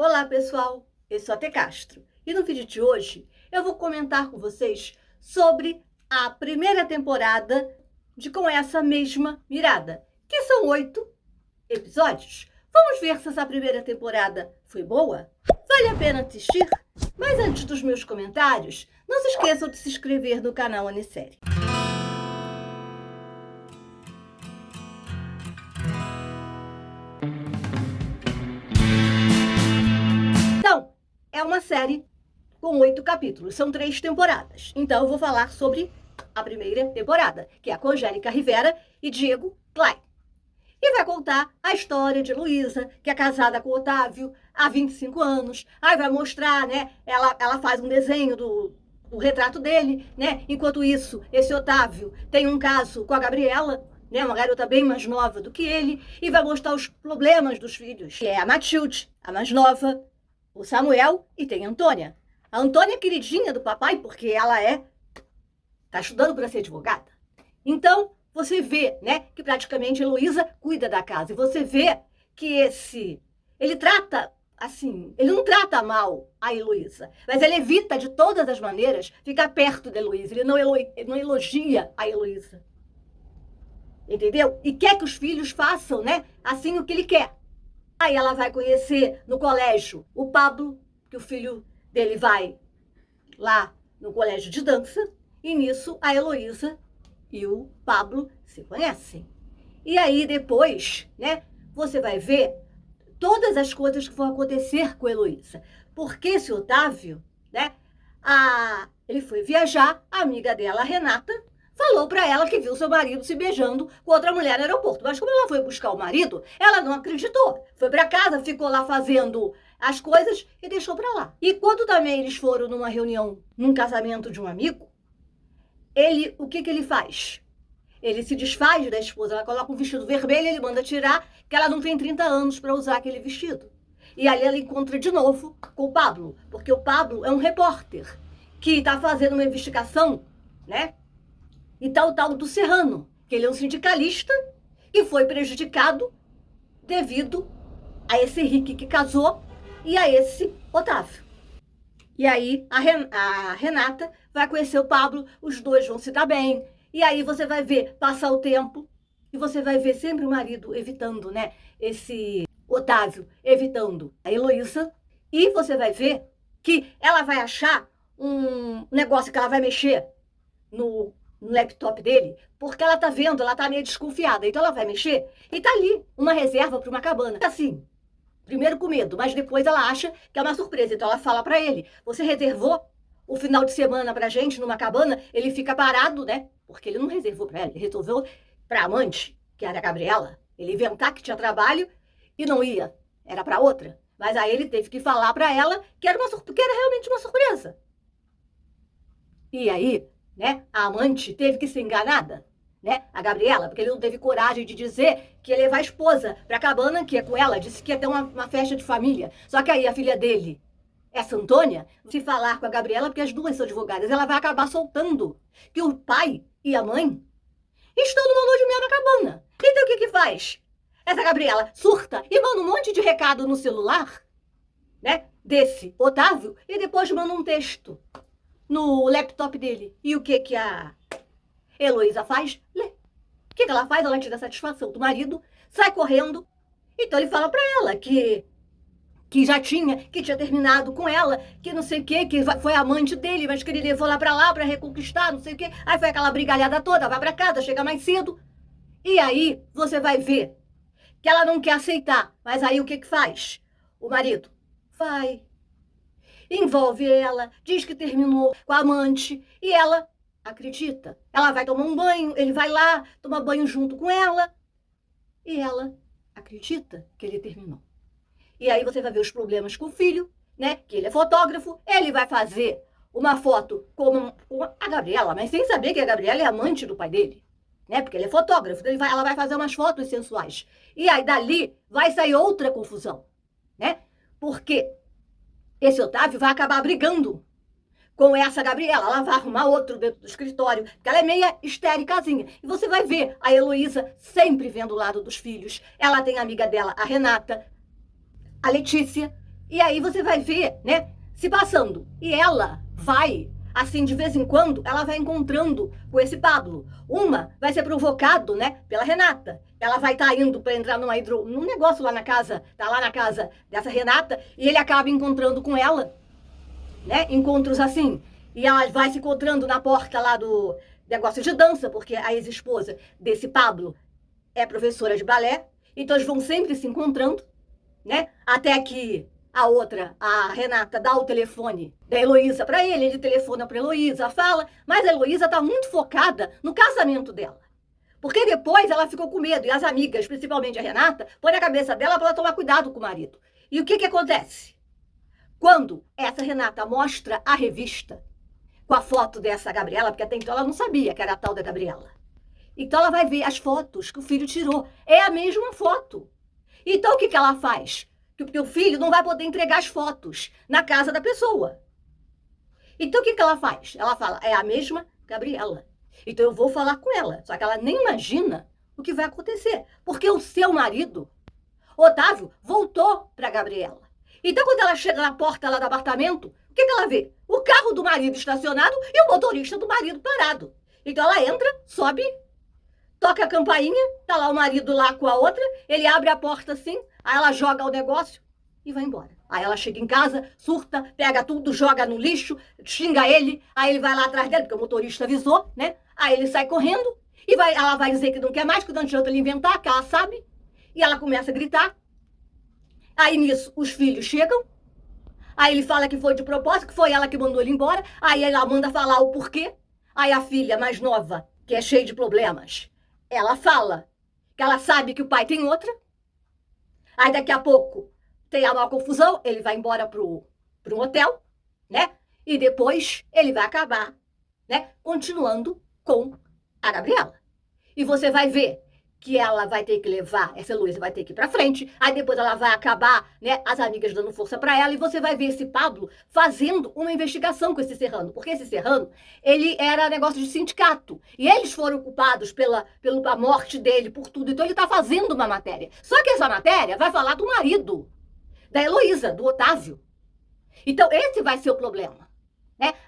Olá pessoal, eu sou a Tê Castro e no vídeo de hoje eu vou comentar com vocês sobre a primeira temporada de Com Essa Mesma Mirada, que são 8 episódios. Vamos ver se essa primeira temporada foi boa? Vale a pena assistir? Mas antes dos meus comentários, não se esqueçam de se inscrever no canal Anissérie. Então, é uma série com 8 capítulos, são 3 temporadas. Então eu vou falar sobre a primeira temporada, que é com Angélica Rivera e Diego Klein. E vai contar a história de Heloísa, que é casada com Otávio há 25 anos. Aí vai mostrar, né? Ela faz um desenho do retrato dele, né? Enquanto isso, esse Otávio tem um caso com a Gabriela, né? Uma garota bem mais nova do que ele. E vai mostrar os problemas dos filhos, que é a Matilde, a mais nova, o Samuel e tem a Antônia. A Antônia é queridinha do papai porque ela tá estudando para ser advogada. Então, você vê, né, que praticamente a Heloísa cuida da casa. E você vê que ele trata, assim, ele não trata mal a Heloísa, mas ele evita de todas as maneiras ficar perto da Heloísa. Ele não elogia a Heloísa. Entendeu? E quer que os filhos façam, né, assim o que ele quer. Aí ela vai conhecer no colégio o Pablo, que o filho dele vai lá no colégio de dança, e nisso a Heloísa e o Pablo se conhecem. E aí depois, né, você vai ver todas as coisas que vão acontecer com a Heloísa. Porque esse Otávio, né, ele foi viajar, a amiga dela, a Renata, falou para ela que viu seu marido se beijando com outra mulher no aeroporto. Mas como ela foi buscar o marido, ela não acreditou. Foi para casa, ficou lá fazendo as coisas e deixou para lá. E quando também eles foram numa reunião, num casamento de um amigo, o que ele faz? Ele se desfaz da esposa, ela coloca um vestido vermelho, ele manda tirar, que ela não tem 30 anos para usar aquele vestido. E ali ela encontra de novo com o Pablo, porque o Pablo é um repórter que está fazendo uma investigação, né? E tal do Serrano, que ele é um sindicalista e foi prejudicado devido a esse Henrique que casou e a esse Otávio. E aí a Renata vai conhecer o Pablo, os dois vão se dar bem. E aí você vai ver passar o tempo e você vai ver sempre o marido evitando, né? Esse Otávio evitando a Heloísa. E você vai ver que ela vai achar um negócio que ela vai mexer no laptop dele, porque ela tá vendo, ela tá meio desconfiada. Então ela vai mexer e tá ali uma reserva para uma cabana. Assim, primeiro com medo, mas depois ela acha que é uma surpresa. Então ela fala para ele, você reservou o final de semana pra gente numa cabana? Ele fica parado, né? Porque ele não reservou para ela, ele resolveu pra amante, que era a Gabriela, ele inventar que tinha trabalho e não ia, era para outra. Mas aí ele teve que falar para ela que era realmente uma surpresa. E aí, né, a amante teve que ser enganada, né, a Gabriela, porque ele não teve coragem de dizer que ia levar a esposa pra cabana, que é com ela, disse que ia ter uma festa de família. Só que aí a filha dele, essa Antônia, se falar com a Gabriela, porque as duas são advogadas, ela vai acabar soltando que o pai e a mãe estão numa lua de mel na cabana. Então o que faz? Essa Gabriela surta e manda um monte de recado no celular, né, desse Otávio, e depois manda um texto no laptop dele. E o que a Heloísa faz? Lê. O que ela faz? Ela tira a satisfação do marido, sai correndo. Então ele fala pra ela que tinha terminado com ela, que não sei o que foi amante dele, mas que ele levou lá pra reconquistar, não sei o que. Aí foi aquela brigalhada toda, vai pra casa, chega mais cedo. E aí você vai ver que ela não quer aceitar. Mas aí o que faz? O marido vai, envolve ela, diz que terminou com a amante e ela acredita. Ela vai tomar um banho, ele vai lá, toma banho junto com ela e ela acredita que ele terminou. E aí você vai ver os problemas com o filho, né? Que ele é fotógrafo, ele vai fazer uma foto com a Gabriela, mas sem saber que a Gabriela é amante do pai dele, né? Porque ele é fotógrafo, então ela vai fazer umas fotos sensuais. E aí dali vai sair outra confusão, né? Porque esse Otávio vai acabar brigando com essa Gabriela. Ela vai arrumar outro dentro do escritório, porque ela é meia histéricazinha. E você vai ver a Heloísa sempre vendo o lado dos filhos. Ela tem a amiga dela, a Renata, a Letícia, E aí você vai ver, né, se passando. E ela vai, assim, de vez em quando, ela vai encontrando com esse Pablo. Uma vai ser provocado, né, pela Renata. Ela vai estar indo para entrar num negócio lá na casa, tá lá na casa dessa Renata, e ele acaba encontrando com ela, né, encontros assim. E ela vai se encontrando na porta lá do negócio de dança, porque a ex-esposa desse Pablo é professora de balé, então eles vão sempre se encontrando, né, até que a outra, a Renata, dá o telefone da Heloísa para ele telefona para Heloísa, fala, mas a Heloísa está muito focada no casamento dela. Porque depois ela ficou com medo, e as amigas, principalmente a Renata, põem na cabeça dela para ela tomar cuidado com o marido. E o que acontece? Quando essa Renata mostra a revista com a foto dessa Gabriela, porque até então ela não sabia que era a tal da Gabriela. Então ela vai ver as fotos que o filho tirou. É a mesma foto. Então o que ela faz? Que o filho não vai poder entregar as fotos na casa da pessoa. Então o que ela faz? Ela fala, é a mesma Gabriela. Então eu vou falar com ela. Só que ela nem imagina o que vai acontecer. Porque o seu marido, Otávio, voltou para Gabriela. Então quando ela chega na porta lá do apartamento, o que ela vê? O carro do marido estacionado e o motorista do marido parado. Então ela entra, sobe, toca a campainha, tá lá o marido lá com a outra, ele abre a porta assim, aí ela joga o negócio e vai embora. Aí ela chega em casa, surta, pega tudo, joga no lixo, xinga ele, aí ele vai lá atrás dele, porque o motorista avisou, né? Aí ele sai correndo e ela vai dizer que não quer mais, que não adianta ele inventar, que ela sabe, e ela começa a gritar. Aí nisso os filhos chegam, aí ele fala que foi de propósito, que foi ela que mandou ele embora, aí ela manda falar o porquê. Aí a filha mais nova, que é cheia de problemas, ela fala que ela sabe que o pai tem outra. Aí daqui a pouco tem uma confusão, ele vai embora para um hotel, né? E depois ele vai acabar, né, continuando com a Gabriela. E você vai ver que ela vai ter que levar, essa Heloísa vai ter que ir pra frente, aí depois ela vai acabar, né, as amigas dando força para ela, e você vai ver esse Pablo fazendo uma investigação com esse Serrano, porque esse Serrano, ele era negócio de sindicato, e eles foram culpados pela morte dele, por tudo, então ele tá fazendo uma matéria. Só que essa matéria vai falar do marido, da Heloísa, do Otávio. Então esse vai ser o problema.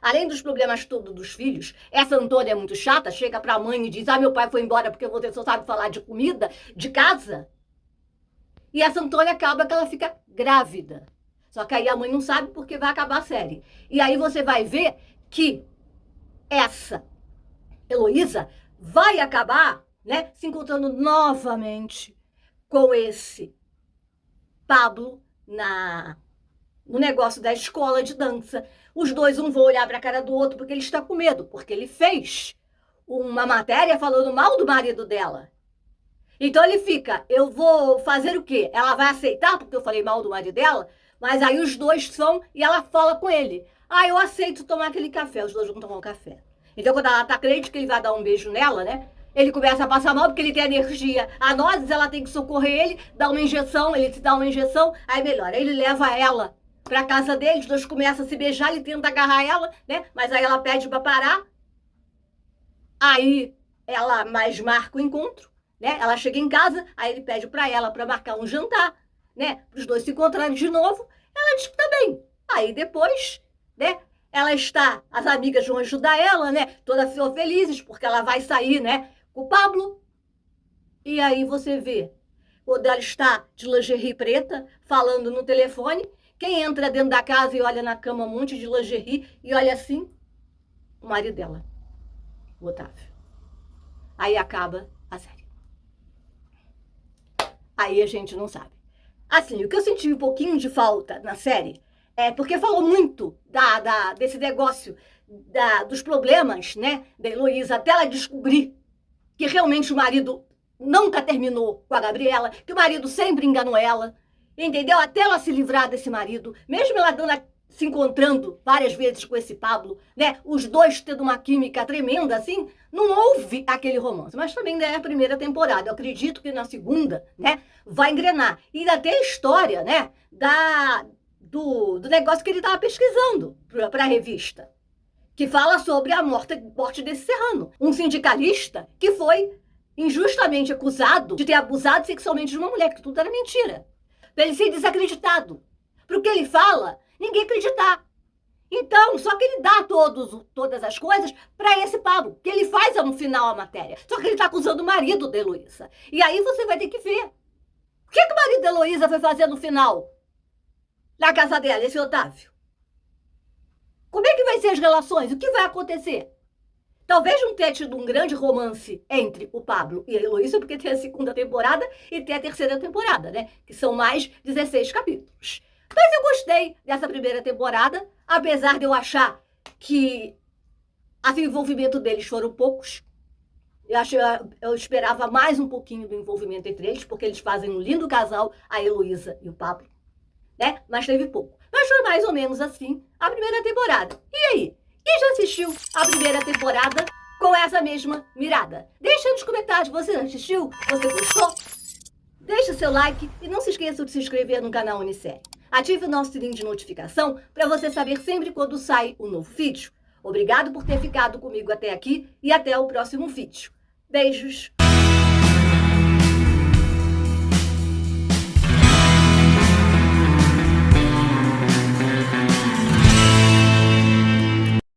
Além dos problemas todos dos filhos, essa Antônia é muito chata, chega pra mãe e diz, meu pai foi embora porque você só sabe falar de comida, de casa. E essa Antônia acaba que ela fica grávida. Só que aí a mãe não sabe porque vai acabar a série. E aí você vai ver que essa Heloísa vai acabar, né, se encontrando novamente com esse Pablo no negócio da escola de dança. Os dois um vão olhar para a cara do outro porque ele está com medo, porque ele fez uma matéria falando mal do marido dela. Então ele fica, eu vou fazer o quê? Ela vai aceitar porque eu falei mal do marido dela? Mas aí os dois são, e ela fala com ele, eu aceito tomar aquele café, os dois vão tomar um café. Então quando ela tá crente que ele vai dar um beijo nela, né? Ele começa a passar mal porque ele tem energia. A nozes, ela tem que socorrer ele, dá uma injeção, ele se dá uma injeção, aí melhora. Aí ele leva ela pra casa dele, os dois começam a se beijar, ele tenta agarrar ela, né? Mas aí ela pede pra parar. Aí ela mais marca o encontro, né? Ela chega em casa, aí ele pede pra ela pra marcar um jantar, né? Os dois se encontrarem de novo. Ela diz que tá bem. Aí depois, né? As amigas vão ajudar ela, né? Todas felizes, porque ela vai sair, né? Com o Pablo. E aí você vê, quando ela está de lingerie preta, falando no telefone, quem entra dentro da casa e olha na cama um monte de lingerie e olha assim, o marido dela, o Otávio. Aí acaba a série. Aí a gente não sabe. Assim, o que eu senti um pouquinho de falta na série é porque falou muito desse negócio dos problemas, né, da Heloísa, até ela descobrir que realmente o marido nunca terminou com a Gabriela, que o marido sempre enganou ela, entendeu? Até ela se livrar desse marido, mesmo ela se encontrando várias vezes com esse Pablo, né? Os dois tendo uma química tremenda, assim, não houve aquele romance. Mas também ainda é a primeira temporada. Eu acredito que na segunda, né, vai engrenar. E ainda tem a história, né, do negócio que ele estava pesquisando para a revista, que fala sobre a morte desse Serrano. Um sindicalista que foi injustamente acusado de ter abusado sexualmente de uma mulher, que tudo era mentira. Pra ele ser desacreditado. Para o que ele fala, ninguém acreditar. Então, só que ele dá todas as coisas para esse Pablo, que ele faz no final a matéria. Só que ele está acusando o marido da Heloísa. E aí você vai ter que ver. O que o marido da Heloísa foi fazer no final? Na casa dela, esse Otávio. Como é que vai ser as relações? O que vai acontecer? Talvez não tenha tido um grande romance entre o Pablo e a Heloísa, porque tem a segunda temporada e tem a terceira temporada, né? Que são mais 16 capítulos. Mas eu gostei dessa primeira temporada, apesar de eu achar que o envolvimento deles foram poucos. Eu esperava mais um pouquinho do envolvimento entre eles, porque eles fazem um lindo casal, a Heloísa e o Pablo, né? Mas teve pouco. Mas foi mais ou menos assim a primeira temporada. E aí? Quem já assistiu a primeira temporada com essa mesma mirada? Deixa nos comentários, você assistiu? Você gostou? Deixe seu like e não se esqueça de se inscrever no canal Unissérie. Ative o nosso sininho de notificação para você saber sempre quando sai um novo vídeo. Obrigado por ter ficado comigo até aqui e até o próximo vídeo. Beijos!